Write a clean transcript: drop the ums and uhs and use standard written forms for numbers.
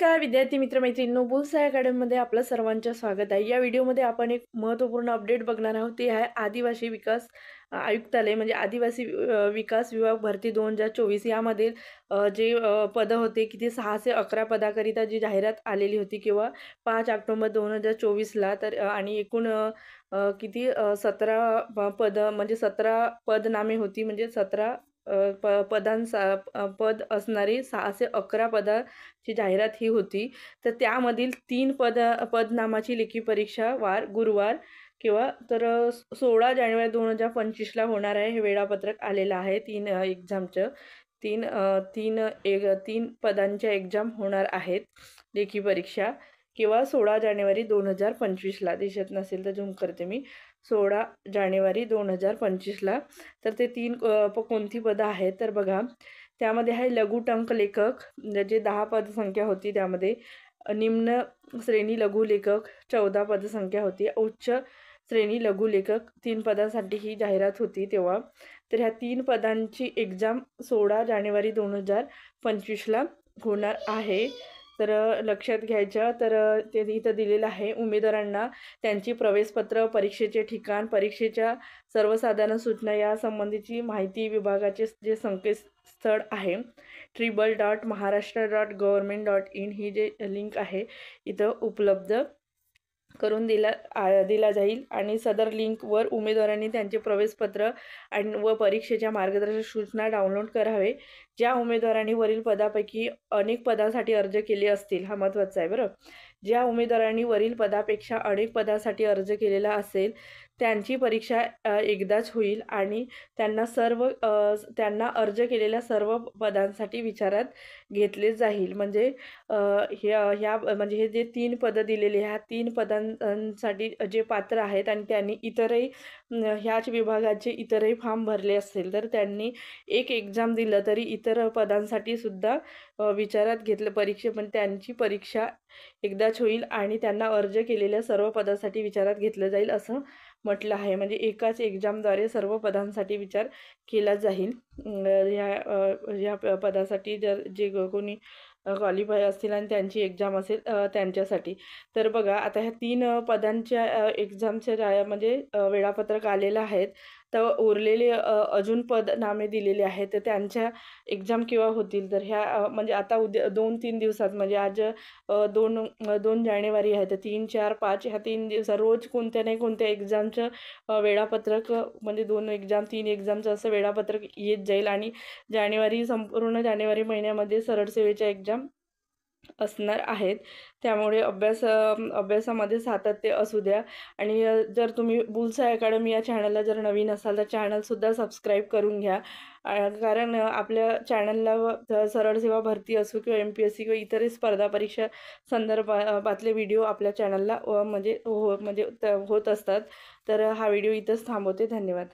नमस्कार विद्यार्थी मित्र मैत्रिणींनो, बुलसाय अकॅडमीमध्ये आपलं सर्वांचं स्वागत आहे। या व्हिडिओमध्ये आपण एक महत्त्वपूर्ण अपडेट बघणार आहोत। ते आहे आदिवासी विकास आयुक्तालय म्हणजे आदिवासी विकास विभाग भरती 2024 यामधील जे पदं होते किती 6 से 11 पदाकरिता जी जाहिरात आलेली होती किंवा 5 ऑक्टोबर 2024ला तर आणि एकूण किती 17 पदं म्हणजे 17 पदनामे होती म्हणजे 17 पद असणारी 6 से 11 पदाची जाहिरात ही होती। तर त्यामधील 3 पदनामाची लेखी परीक्षा गुरुवार किंवा तर 16 जानेवारी 2025ला होणार आहे। हे वेळापत्रक आलेलं आहे 3 एक्झामचं 3 पदांच्या एक्झाम होणार आहेत लेखी परीक्षा किंवा 16 जानेवारी 2025ला दिसत नसेल तर झूम करते मी 16 जानेवारी 2025ला। तर ते 3 कोणती पदं आहेत तर बघा त्यामध्ये आहे लघुटंक लेखक जे 10 पदसंख्या होती त्यामध्ये, निम्न श्रेणी लघु लेखक 14 पदसंख्या होती, उच्च श्रेणी लघु लेखक 3 पदांसाठी ही जाहिरात होती तेव्हा। तर ह्या 3 पदांची एक्झाम 16 जानेवारी 2025ला होणार आहे। तर लक्षात घ्यायचं तर ते इथं दिलेलं आहे उमेदवारांना त्यांची प्रवेशपत्र, परीक्षेचे ठिकाण, परीक्षेच्या सर्वसाधारण सूचना यासंबंधीची माहिती विभागाचे जे संकेतस्थळ आहे www.maharashtra.government.in ही जे लिंक आहे इथं उपलब्ध करून दिला जाईल आणि सदर लिंकवर उमेदवारांनी त्यांचे प्रवेशपत्र व परीक्षेच्या मार्गदर्शक सूचना डाउनलोड करावे। ज्या उमेदवारांनी वरील पदापैकी अनेक पदासाठी अर्ज केले असतील, हा महत्त्वाचा आहे बरं, ज्या उमेदवारांनी वरील पदापेक्षा अनेक पदासाठी अर्ज केलेला असेल त्यांची परीक्षा एकदाच होईल आणि त्यांना अर्ज केलेल्या सर्व पदांसाठी विचारात घेतले जाईल। म्हणजे म्हणजे हे जे 3 पदं दिलेली ह्या 3 पदांसाठी जे पात्र आहेत आणि त्यांनी इतरही ह्याच विभागाचे इतरही फॉर्म भरले असतील तर त्यांनी एक एक्झाम दिलं तरी इतर पदांसाठी सुद्धा विचारात घेतलं पण त्यांची परीक्षा एकदाच होईल आणि त्यांना अर्ज केलेल्या सर्व पदासाठी विचारात घेतलं जाईल असं म्हटलं आहे। म्हणजे एकाच एक्झामद्वारे सर्व पदांसाठी विचार केला जाईल। ह्या पदासाठी जे कोणी क्वालिफाय असतील आणि त्यांची एक्झाम असेल त्यांच्यासाठी। तर बघा आता ह्या 3 पदांच्या एक्झामच्या म्हणजे वेळापत्रक आलेलं आहेत। तर उरलेले अजून पदनामे दिलेले आहेत तर त्यांच्या एक्झाम केव्हा होतील तर ह्या म्हणजे आता उद्या 2-3 दिवसात म्हणजे आज 2 जानेवारी आहे तर 3, 4, 5 ह्या 3 दिवसात रोज कोणत्या नाही कोणत्या एक्झामचं वेळापत्रक म्हणजे 2 एक्झाम 3 एक्झामचं असं वेळापत्रक येत जाईल आणि संपूर्ण जानेवारी महिन्यामध्ये सरळ सेवेच्या एक्झाम असणार आहेत। त्यामुळे अभ्यासामध्ये सातत्य असू द्या आणि जर तुम्ही बुलसाय अकॅडमी या चॅनलला जर नवीन असाल तर चॅनलसुद्धा सबस्क्राईब करून घ्या। कारण आपल्या चॅनलला सरळ सेवा भरती असो किंवा MPSC किंवा इतरही स्पर्धा परीक्षा संदर्भातले व्हिडिओ आपल्या चॅनलला म्हणजे होत असतात। तर हा व्हिडिओ इथंच थांबवते। धन्यवाद।